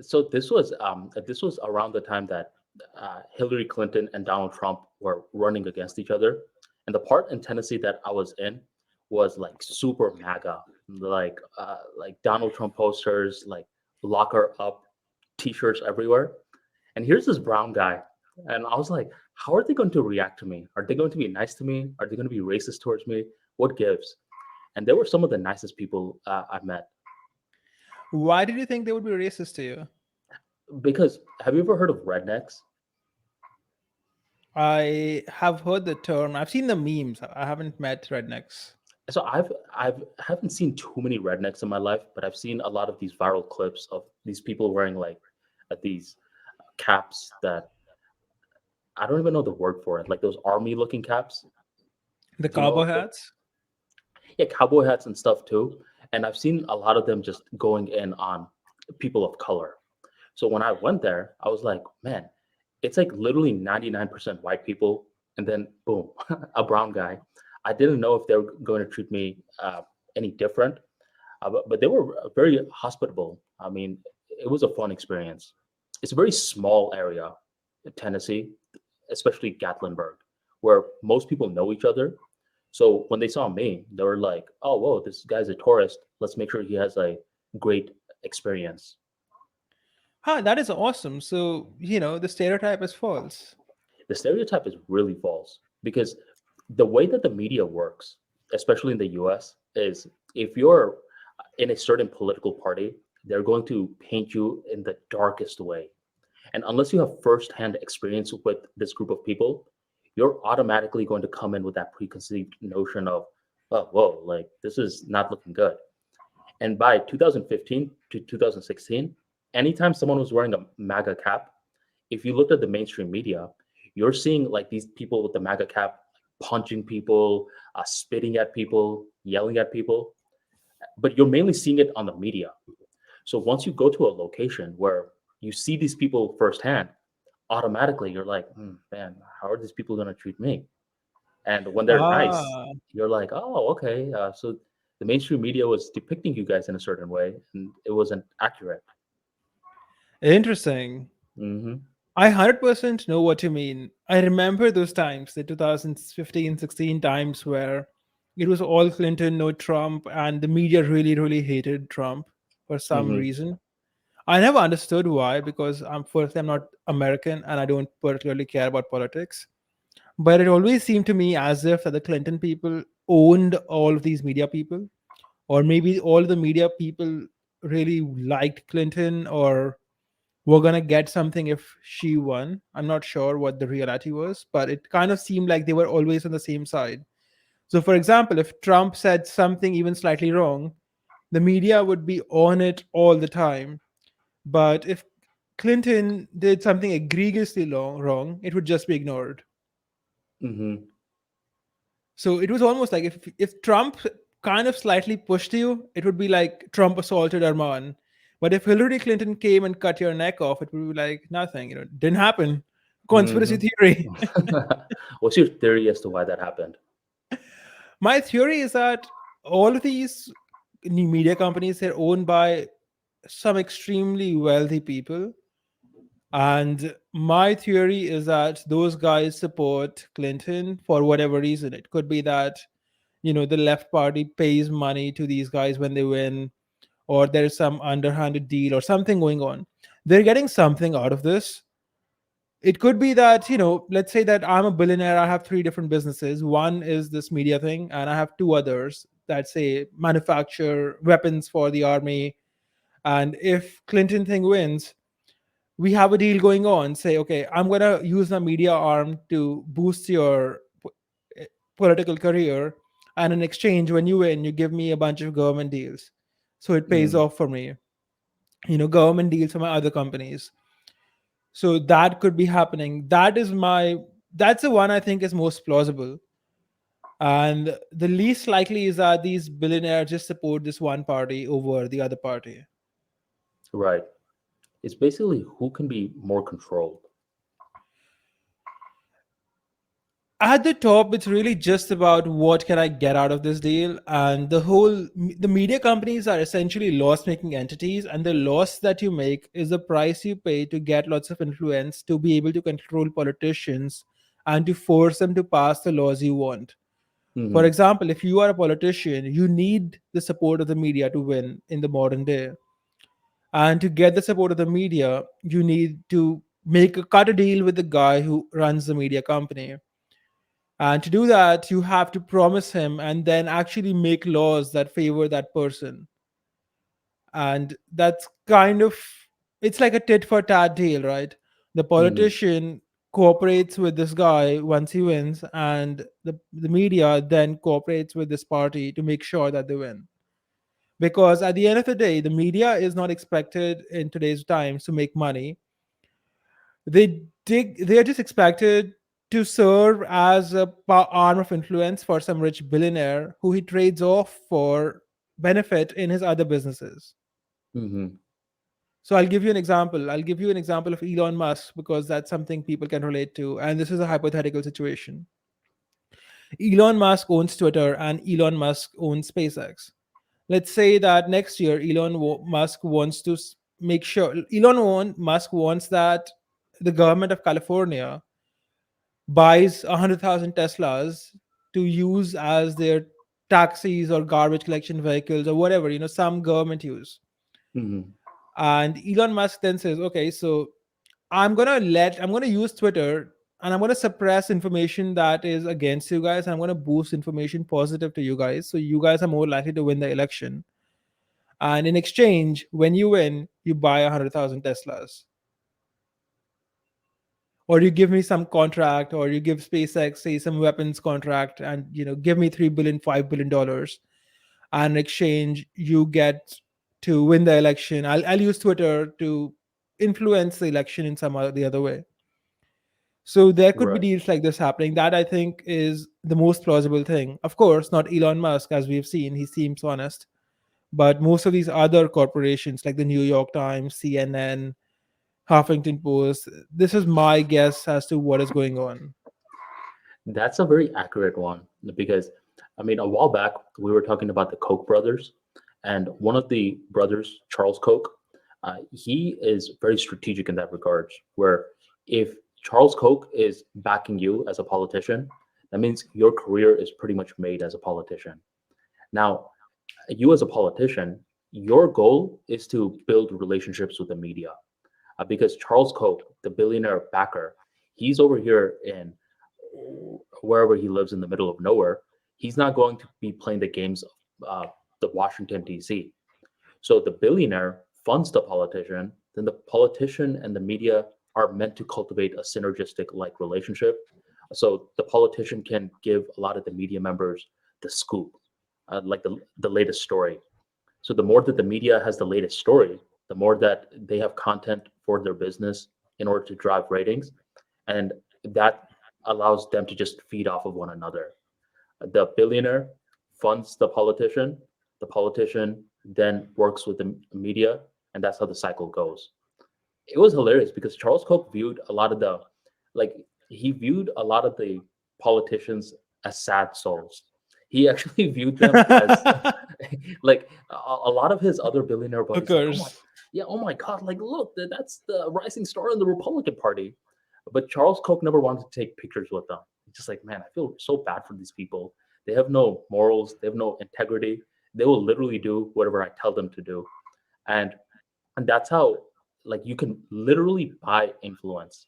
So this was around the time that Hillary Clinton and Donald Trump were running against each other, and the part in Tennessee that I was in was like super MAGA, like Donald Trump posters, like lock her up T-shirts everywhere. And here's this brown guy, and I was like, how are they going to react to me? Are they going to be nice to me? Are they going to be racist towards me? What gives? And they were some of the nicest people I've met. Why did you think they would be racist to you? Because have you ever heard of rednecks? I have heard the term. I've seen the memes. I haven't met rednecks. So I've haven't seen too many rednecks in my life, but I've seen a lot of these viral clips of these people wearing like these caps that I don't even know the word for it, like those army looking caps. The Do you know cowboy of them? hats. Yeah, cowboy hats and stuff too. And I've seen a lot of them just going in on people of color. So when I went there, I was like, man, it's like literally 99% white people, and then boom, a brown guy. I didn't know if they were going to treat me any different, but they were very hospitable. I mean, it was a fun experience. It's a very small area, Tennessee, especially Gatlinburg, where most people know each other. So when they saw me, they were like, "Oh, whoa, this guy's a tourist. Let's make sure he has a great experience." Huh, that is awesome. So, the stereotype is false. The stereotype is really false because the way that the media works, especially in the US, is if you're in a certain political party, they're going to paint you in the darkest way. And unless you have firsthand experience with this group of people, you're automatically going to come in with that preconceived notion of, oh, whoa, like this is not looking good. And by 2015 to 2016, anytime someone was wearing a MAGA cap, if you looked at the mainstream media, you're seeing like these people with the MAGA cap punching people, spitting at people, yelling at people, but you're mainly seeing it on the media. So once you go to a location where you see these people firsthand, automatically you're like, man, how are these people going to treat me? And when they're nice, Ah, you're like, oh, okay. So the mainstream media was depicting you guys in a certain way, and it wasn't accurate. interesting. Hmm. I 100% know what you mean. I remember those times, the 2015, 16 times where it was all Clinton, no Trump, and the media really, really hated Trump for some Hmm. reason. I never understood why, because I'm not American and I don't particularly care about politics. But it always seemed to me as if the Clinton people owned all of these media people, or maybe all the media people really liked Clinton or were gonna get something if she won. I'm not sure what the reality was, but it kind of seemed like they were always on the same side. So, for example, if Trump said something even slightly wrong, the media would be on it all the time. But if Clinton did something egregiously wrong, it would just be ignored. Hmm. So it was almost like if Trump kind of slightly pushed you, it would be like Trump assaulted Arman. But if Hillary Clinton came and cut your neck off, it would be like nothing. Didn't happen. Conspiracy Hmm. theory. What's your theory as to why that happened? My theory is that all of these new media companies are owned by some extremely wealthy people. And my theory is that those guys support Clinton for whatever reason. It could be that, the left party pays money to these guys when they win, or there's some underhanded deal or something going on. They're getting something out of this. It could be that, let's say that I'm a billionaire, I have three different businesses. One is this media thing, and I have two others that say manufacture weapons for the army. And if Clinton thing wins, we have a deal going on. Say, okay, I'm going to use my media arm to boost your eh, political career. And in exchange, when you win, you give me a bunch of government deals. So it pays Mm. off for me, government deals for my other companies. So that could be happening. That's the one I think is most plausible. And the least likely is that these billionaires just support this one party over the other party. Right. It's basically who can be more controlled. at the top, it's really just about what can I get out of this deal, and the media companies are essentially loss making entities, and the loss that you make is the price you pay to get lots of influence, to be able to control politicians and to force them to pass the laws you want. For Hmm. example, if you are a politician, you need the support of the media to win in the modern day. And to get the support of the media, you need to cut a deal with the guy who runs the media company. And to do that, you have to promise him and then actually make laws that favor that person. And that's kind of, it's like a tit for tat deal, right? The Hmm. politician cooperates with this guy once he wins, and the media then cooperates with this party to make sure that they win. Because at the end of the day, the media is not expected in today's times to make money. They're just expected to serve as a arm of influence for some rich billionaire who he trades off for benefit in his other businesses. Hmm. So I'll give you an example of Elon Musk, because that's something people can relate to, and this is a hypothetical situation. Elon Musk owns Twitter and Elon Musk owns SpaceX. Let's say that next year Musk wants to make sure Musk wants that the government of California buys 100,000 Teslas to use as their taxis or garbage collection vehicles or whatever, some government use. Hmm. And Elon Musk then says, okay, so I'm gonna use Twitter, and I'm gonna suppress information that is against you guys, and I'm gonna boost information positive to you guys, so you guys are more likely to win the election. And in exchange, when you win, you buy 100,000 Teslas, or you give me some contract, or you give SpaceX, say, some weapons contract, and give me 3 billion, $5 billion, and in exchange you get to win the election. I'll use Twitter to influence the election in the other way. So there could be Right. deals like this happening. That, I think, is the most plausible thing. Of course, not Elon Musk, as we've seen. He seems honest. But most of these other corporations, like the New York Times, CNN, Huffington Post, this is my guess as to what is going on. That's a very accurate one because, I mean, a while back we were talking about the Koch brothers, and one of the brothers, Charles Koch, he is very strategic in that regards. Where if Charles Koch is backing you as a politician, that means your career is pretty much made as a politician. Now, you as a politician, your goal is to build relationships with the media, because Charles Koch, the billionaire backer, he's over here in wherever he lives in the middle of nowhere. He's not going to be playing the games of the Washington D.C. So the billionaire funds the politician. Then the politician and the media are meant to cultivate a synergistic like relationship. So the politician can give a lot of the media members the scoop, like the latest story. So the more that the media has the latest story, the more that they have content for their business in order to drive ratings, and that allows them to just feed off of one another. The billionaire funds the politician then works with the media, and that's how the cycle goes. It was hilarious because Charles Koch viewed a lot of the like he viewed a lot of the politicians as sad souls. He actually viewed them as like a lot of his other billionaire buddies, like, oh my, Occurs. yeah, oh my God, like look, that's the rising star in the Republican Party. But Charles Koch never wanted to take pictures with them. He's just like, man, I feel so bad for these people. They have no morals, they have no integrity. They will literally do whatever I tell them to do. And and that's how like you can literally buy influence.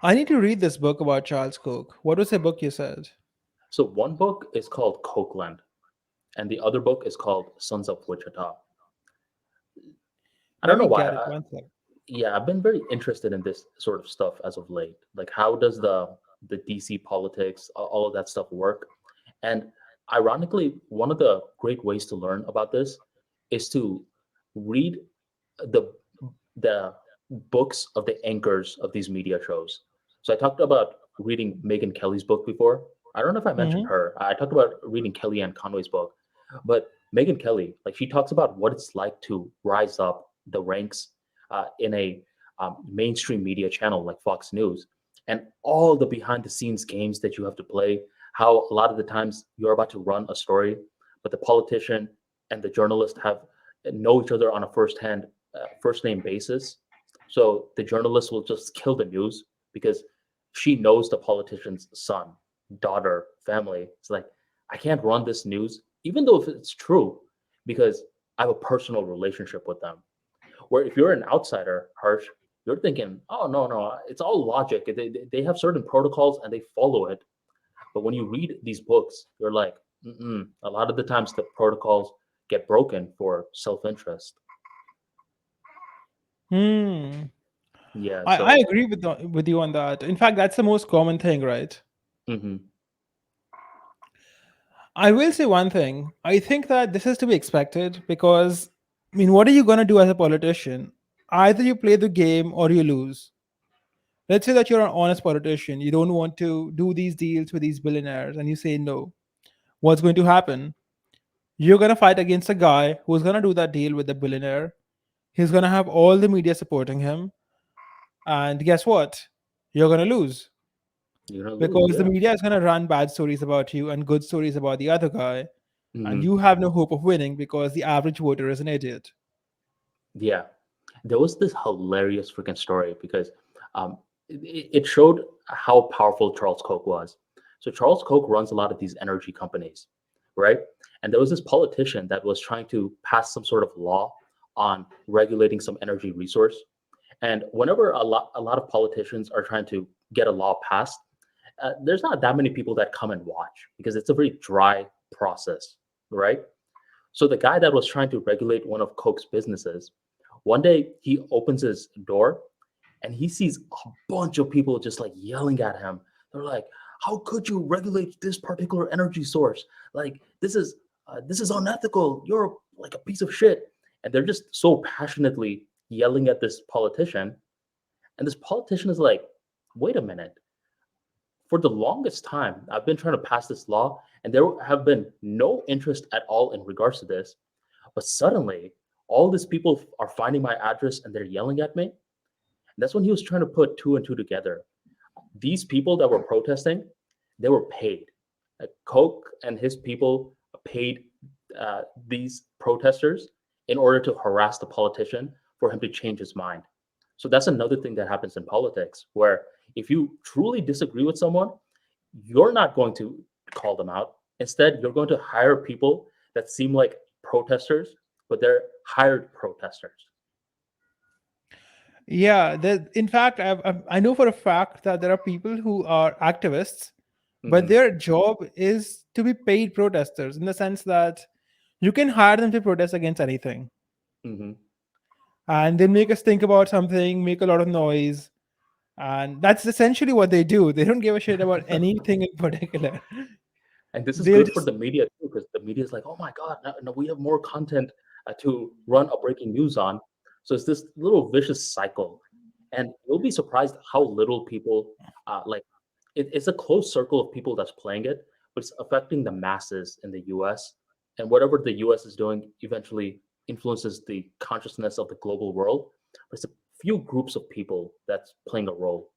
I need to read this book about Charles Cook. What was the book you said? So one book is called Cokeland, and the other book is called Sons of Wichita. I don't Let know me why. get it. One sec. Yeah, I've been very interested in this sort of stuff as of late. Like, how does the DC politics, all of that stuff work? And ironically, one of the great ways to learn about this is to read the the books of the anchors of these media shows. So I talked about reading Megan Kelly's book before. I don't know if I mentioned Hmm. her. I talked about reading Kellyanne Conway's book, but Megan Kelly, like she talks about what it's like to rise up the ranks in a mainstream media channel like Fox News, and all the behind the scenes games that you have to play. How a lot of the times you're about to run a story, but the politician and the journalist have know each other on a first name basis. So the journalist will just kill the news because she knows the politician's son, daughter, family. It's like, I can't run this news, even though if it's true, because I have a personal relationship with them. Where if you're an outsider, Harsh, you're thinking, oh, no, no, it's all logic. They have certain protocols and they follow it. But when you read these books, you're like, mm-mm. A lot of the times the protocols get broken for self interest. Hmm. Yeah. I So, agree with you on that. In fact, that's the most common thing, right? hmm I will say one thing. I think that this is to be expected because, I mean, what are you going to do as a politician? Either you play the game or you lose. Let's say that you're an honest politician. You don't want to do these deals with these billionaires and you say no. What's going to happen? You're going to fight against a guy who's going to do that deal with the billionaire. He's going to have all the media supporting him. And guess what? You're going to lose you're gonna lose. because the Yeah. media is going to run bad stories about you and good stories about the other guy. And hmm you have no hope of winning because the average voter is an idiot. Yeah. There was this hilarious freaking story because it showed how powerful Charles Koch was. So Charles Koch runs a lot of these energy companies, right? And there was this politician that was trying to pass some sort of law on regulating some energy resource. And whenever a lot of politicians are trying to get a law passed, there's not that many people that come and watch because it's a very dry process, right? So the guy that was trying to regulate one of Koch's businesses, one day he opens his door and he sees a bunch of people just like yelling at him. They're like, "How could you regulate this particular energy source? Like this is unethical. You're like a piece of shit." And they're just so passionately yelling at this politician. And this politician is like, "Wait a minute. For the longest time, I've been trying to pass this law, and there have been no interest at all in regards to this. But suddenly, all these people are finding my address and they're yelling at me." And that's when he was trying to put two and two together. These people that were protesting, they were paid. Koch and his people paid these protesters in order to harass the politician for him to change his mind. So that's another thing that happens in politics, where if you truly disagree with someone, you're not going to call them out. Instead, you're going to hire people that seem like protesters, but they're hired protesters. Yeah, in fact, I know for a fact that there are people who are activists, but hmm their job is to be paid protesters in the sense that you can hire them to protest against anything. hmm And they make us think about something, make a lot of noise. And that's essentially what they do. They don't give a shit about anything in particular. And this is They'll good for just, the media too, because the media is like, oh my God, now we have more content to run a breaking news on. So it's this little vicious cycle. And you'll be surprised how little people like it's a close circle of people that's playing it, but it's affecting the masses in the US. And whatever the US is doing eventually influences the consciousness of the global world. But it's a few groups of people that's playing a role.